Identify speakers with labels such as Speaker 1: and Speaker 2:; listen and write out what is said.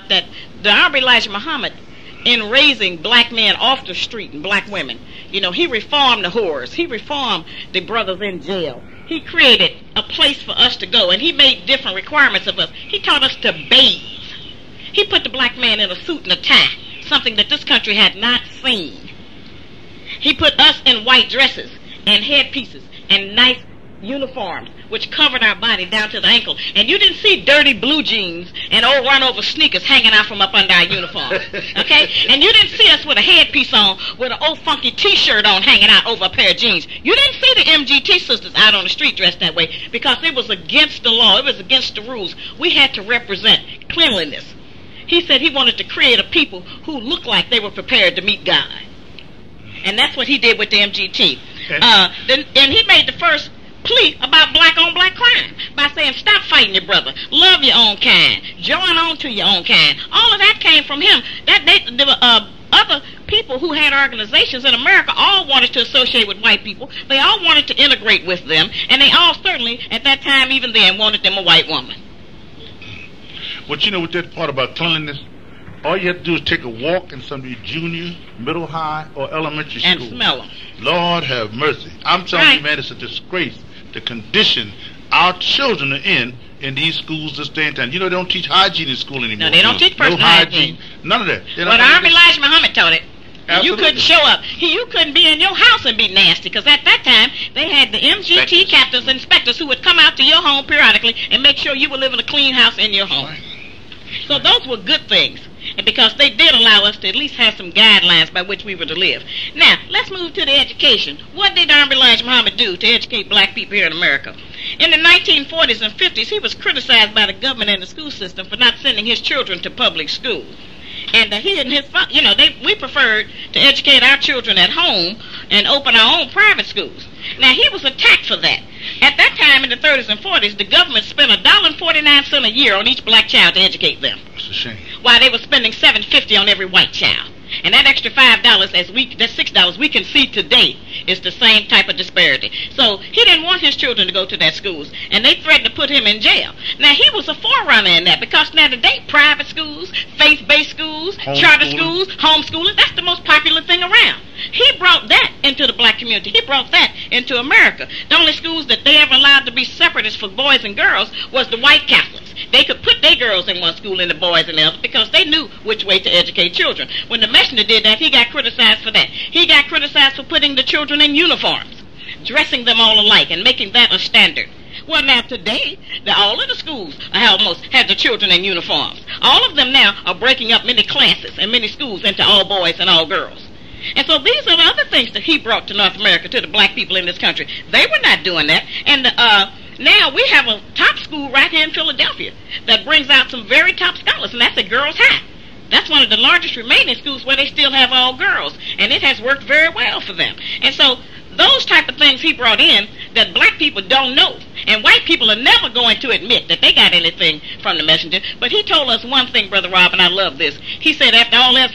Speaker 1: that the Honorable Elijah Muhammad, in raising black men off the street and black women, you know, he reformed the whores. He reformed the brothers in jail. He created a place for us to go, and he made different requirements of us. He taught us to bathe. He put the black man in a suit and a tie, something that this country had not seen. He put us in white dresses and headpieces and nice uniforms, which covered our body down to the ankle. And you didn't see dirty blue jeans and old run-over sneakers hanging out from up under our uniforms. Okay? And you didn't see us with a headpiece on, with an old funky T-shirt on hanging out over a pair of jeans. You didn't see the MGT sisters out on the street dressed that way, because it was against the law. It was against the rules. We had to represent cleanliness. He said he wanted to create a people who looked like they were prepared to meet God. And that's what he did with the MGT. And he made the first plea about black on black crime by saying, stop fighting your brother, love your own kind, join on to your own kind. All of that came from him. Other people who had organizations in America all wanted to associate with white people. They all wanted to integrate with them, and they all certainly at that time, even then, wanted them a white woman.
Speaker 2: But you know, with that part about cleanliness, all you have to do is take a walk in some of your junior, middle high, or elementary school.
Speaker 1: And smell them.
Speaker 2: Lord have mercy. I'm telling you, man, it's a disgrace, the condition our children are in these schools this day and time. You know, they don't teach hygiene in school anymore.
Speaker 1: No, they don't teach personal hygiene.
Speaker 2: None of that.
Speaker 1: But our Elijah Muhammad taught it.
Speaker 2: Absolutely.
Speaker 1: You couldn't show up. You couldn't be in your house and be nasty, because at that time they had the MGT captains and inspectors who would come out to your home periodically and make sure you were living a clean house in your home. So those were good things, and because they did allow us to at least have some guidelines by which we were to live. Now, let's move to the education. What did Honorable Elijah Muhammad do to educate black people here in America? In the 1940s and 50s, he was criticized by the government and the school system for not sending his children to public school. And he and his, you know, we preferred to educate our children at home and open our own private schools. Now, he was attacked for that. At that time, in the 30s and 40s, the government spent $1.49 a year on each black child to educate them.
Speaker 2: It's a shame.
Speaker 1: While they were spending $7.50 on every white child. And that extra $5, that's $6 we can see today, is the same type of disparity. So he didn't want his children to go to that schools, and they threatened to put him in jail. Now, he was a forerunner in that, because now today, private schools, faith-based schools, charter schools, homeschooling, that's the most popular thing around. He brought that into the black community. He brought that into America. The only schools that they ever allowed to be separatists for boys and girls was the white Catholics. They could put their girls in one school and the boys in the other, because they knew which way to educate children. When the messenger did that, he got criticized for that. He got criticized for putting the children in uniforms, dressing them all alike, and making that a standard. Well, now today, all of the schools almost have the children in uniforms. All of them now are breaking up many classes and many schools into all boys and all girls. And so these are the other things that he brought to North America, to the black people in this country. They were not doing that. And now we have a top school right here in Philadelphia that brings out some very top scholars, and that's at Girls High. That's one of the largest remaining schools where they still have all girls, and it has worked very well for them. And so those type of things he brought in that black people don't know, and white people are never going to admit that they got anything from the messenger. But he told us one thing, Brother Rob, and I love this. He said, after all else,